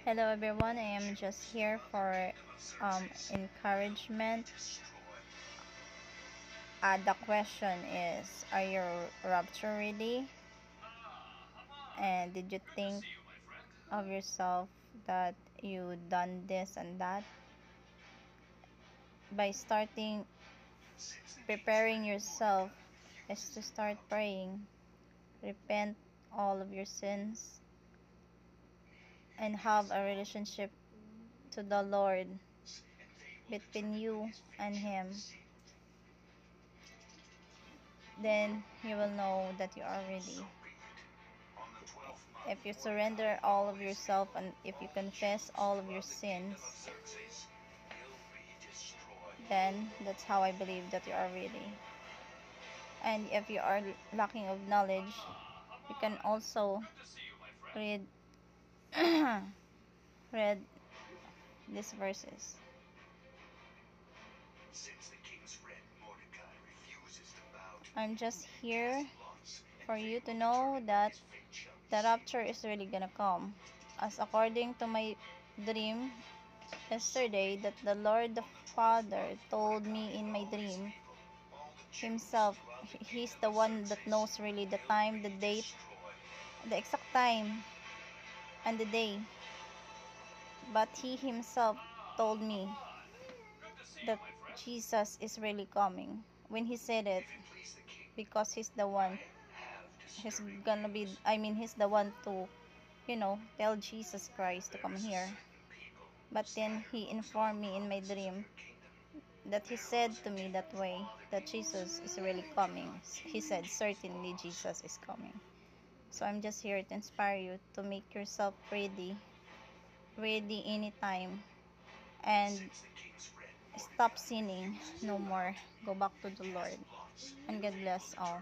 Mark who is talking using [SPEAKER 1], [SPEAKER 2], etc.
[SPEAKER 1] Hello everyone, I am just here for encouragement. The question is, are you rapture ready? And did you think of yourself that you done this and that? By starting preparing yourself is to start praying, repent all of your sins, and have a relationship to the Lord between you and Him. Then you will know that you are ready. If you surrender all of yourself and if you confess all of your sins, then that's how I believe that you are ready. And if you are lacking of knowledge, you can also read read these verses. I'm just here for you to know that the rapture is really gonna come. As according to my dream yesterday, that the Lord the Father told me in my dream himself, he's the one that knows really the time, the date, the exact time and the day. But he himself told me that Jesus is really coming when he said it, because he's the one, he's the one to tell Jesus Christ to come here. But then he informed me in my dream that he said to me that way, that Jesus is really coming. He said, certainly Jesus is coming. So I'm just here to inspire you to make yourself ready anytime, and stop sinning no more. Go back to the Lord, and God bless all.